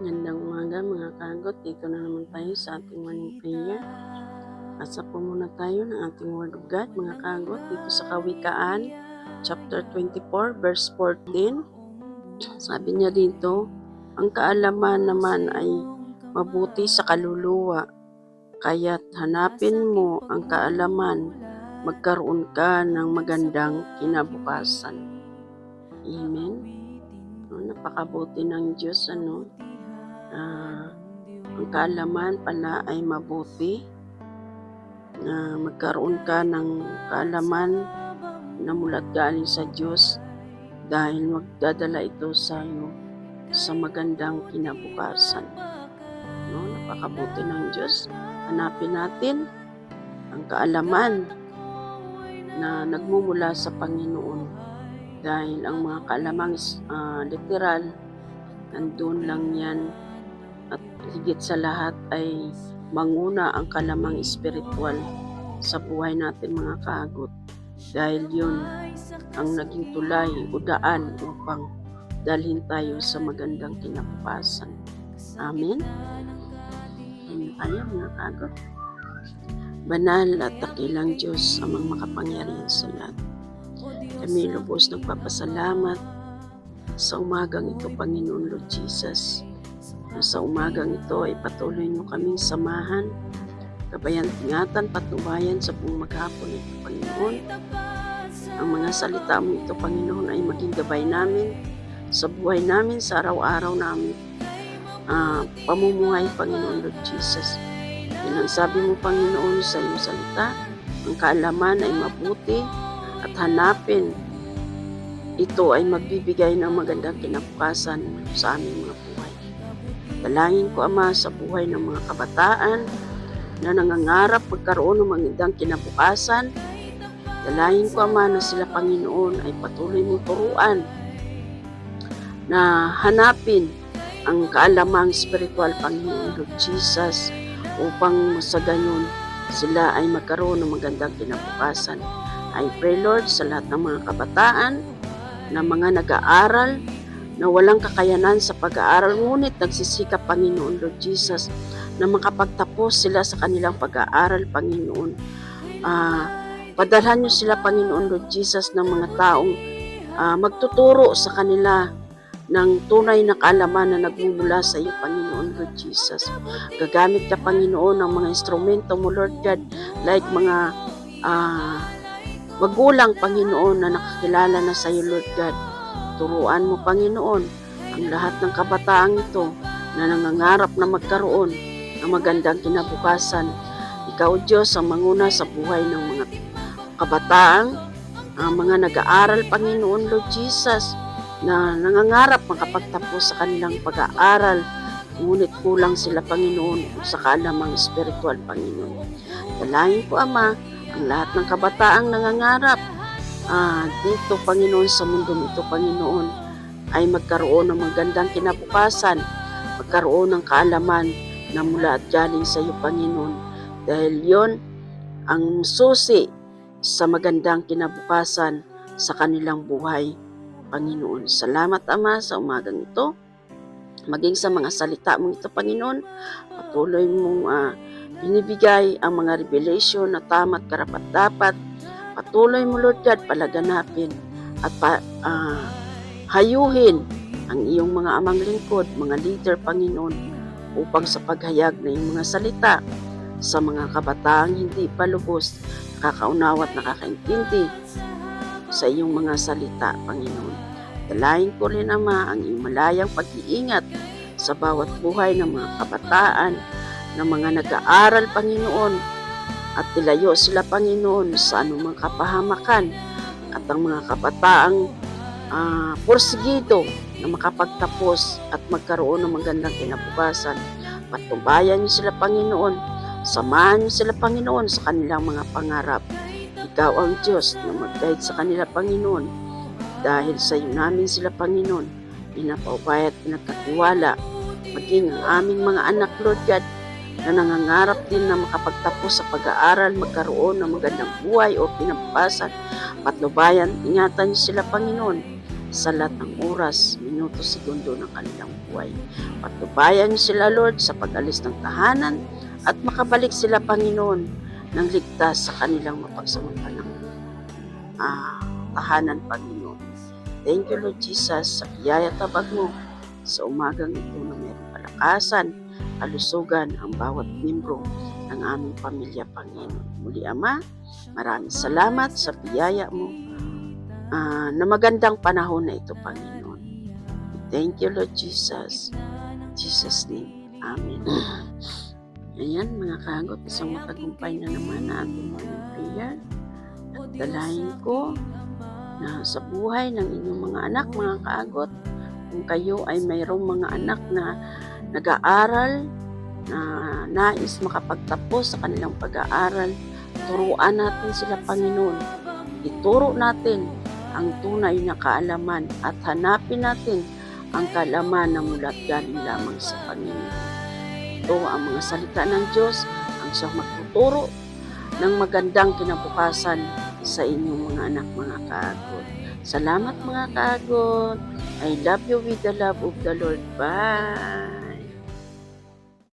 Magandang umaga mga kagot, dito na naman tayo sa ating morning prayer. Asa po muna tayo ng ating word of God mga kagot dito sa Kawikaan chapter 24 verse 14. Sabi niya dito, ang kaalaman naman ay mabuti sa kaluluwa, kaya't hanapin mo ang kaalaman, magkaroon ka ng magandang kinabukasan. Amen. Napakabuti ng Diyos, ang kaalaman pala ay mabuti, na magkaroon ka ng kaalaman na mula't galing sa Diyos dahil magdadala ito sa iyo sa magandang kinabukasan. Napakabuti ng Diyos. Hanapin natin ang kaalaman na nagmumula sa Panginoon dahil ang mga kaalamang literal, nandun lang yan. At higit sa lahat ay manguna ang kalamang espiritual sa buhay natin mga kagot. Dahil yun ang naging tulay o daan upang dalhin tayo sa magandang kinabukasan. Amen? Tayo mga kagot. Banal at dakilang Diyos, amang makapangyarihan sa lahat. Kami lubos nagpapasalamat sa umagang ito, Panginoon Lord Jesus. Sa umagang ito ay patuloy niyo kaming samahan, gabayan, ingatan, patnubayan sa buong maghapon ito, Panginoon. Ang mga salita mo ito, Panginoon, ay maging gabay namin sa buhay namin, sa araw-araw namin pamumuhay, Panginoon Lord Jesus. Yan ang sabi mo, Panginoon, sa iyong salita, ang kaalaman ay mabuti at hanapin ito ay magbibigay ng magandang kinabukasan sa aming mga buhay. Dalangin ko, Ama, sa buhay ng mga kabataan na nangangarap magkaroon ng magandang kinabukasan. Dalangin ko, Ama, na sila, Panginoon, ay patuloy mong turuan na hanapin ang kaalamang spiritual, Panginoon Lord Jesus, upang sa ganun sila ay magkaroon ng magandang kinabukasan. I pray, Lord, sa lahat ng mga kabataan na mga nag-aaral na walang kakayanan sa pag-aaral, ngunit nagsisikap, Panginoon Lord Jesus, na makapagtapos sila sa kanilang pag-aaral, Panginoon. Padalhan niyo sila, Panginoon Lord Jesus, ng mga taong magtuturo sa kanila ng tunay na kaalaman na nagmumula sa iyo, Panginoon Lord Jesus. Gagamit ka, Panginoon, ng mga instrumento mo, Lord God, like mga magulang, Panginoon, na nakakilala na sa iyo, Lord God. Turuan mo, Panginoon, ang lahat ng kabataang ito na nangangarap na magkaroon ng magandang kinabukasan. Ikaw, Diyos, ang manguna sa buhay ng mga kabataang, mga nag-aaral, Panginoon Lord Jesus, na nangangarap makapagtapos sa kanilang pag-aaral, ngunit kulang sila, Panginoon, sa kaalamang spiritual, Panginoon. Dalangin ko, Ama, ang lahat ng kabataang nangangarap dito, Panginoon, sa mundo nito, Panginoon, ay magkaroon ng magandang kinabukasan, magkaroon ng kaalaman na mula at galing sa iyo, Panginoon. Dahil yon ang susi sa magandang kinabukasan sa kanilang buhay, Panginoon. Salamat, Ama, sa umagang ito. Maging sa mga salita mong ito, Panginoon, patuloy mong binibigay ang mga revelation na tama at karapat-dapat. Patuloy mo, Lord God, palaganapin at hayuhin ang iyong mga amang lingkod, mga leader, Panginoon, upang sa paghayag na iyong mga salita sa mga kabataang hindi pa lubos nakakaunawa at nakakaintindi sa iyong mga salita, Panginoon. Dalahin ko rin, Ama, ang iyong malayang pag-iingat sa bawat buhay ng mga kabataan, ng mga nag-aaral, Panginoon, at tilayo sila, Panginoon, sa anumang kapahamakan, at ang mga kabataang porsigido na makapagtapos at magkaroon ng magandang kinabukasan. Patnubayan niyo sila, Panginoon. Samahan niyo sila, Panginoon, sa kanilang mga pangarap. Ikaw ang Diyos na mag-guide sa kanila, Panginoon. Dahil sa iyo namin sila, Panginoon, pinapaubaya at pinagkatiwala. Maging ang aming mga anak, Lord God, na nangangarap din na makapagtapos sa pag-aaral, magkaroon ng magandang buhay o pinapasan, patnubayan, ingatan niyo sila, Panginoon. sa lahat ng oras, minuto, segundo ng kanilang buhay. Patnubayan niyo sila, Lord, sa pag-alis ng tahanan at makabalik sila, Panginoon, ng ligtas sa kanilang mapagsamantalang tahanan, Panginoon. Thank you, Lord Jesus, sa biyaya tabag mo sa umagang ito na mayroong kalakasan, kalusugan ang bawat membro ng aming pamilya, Panginoon. Muli, Ama, maraming salamat sa biyaya mo na magandang panahon na ito, Panginoon. Thank you, Lord Jesus. Jesus' name. Amen. Ayan, mga kagot, isang matagumpay na naman na ating morning prayer. At dalahin ko na sa buhay ng inyong mga anak, mga kagot, kung kayo ay mayroong mga anak na nag-aaral, na nais makapagtapos sa kanilang pag-aaral, turuan natin sila, Panginoon. Ituro natin ang tunay na kaalaman at hanapin natin ang kaalaman na mula't galing lamang sa Panginoon. Ito ang mga salita ng Diyos, ang siyang magtuturo ng magandang kinabukasan sa inyong mga anak, mga kaagod. Salamat, mga kaagod. I love you with the love of the Lord. Bye!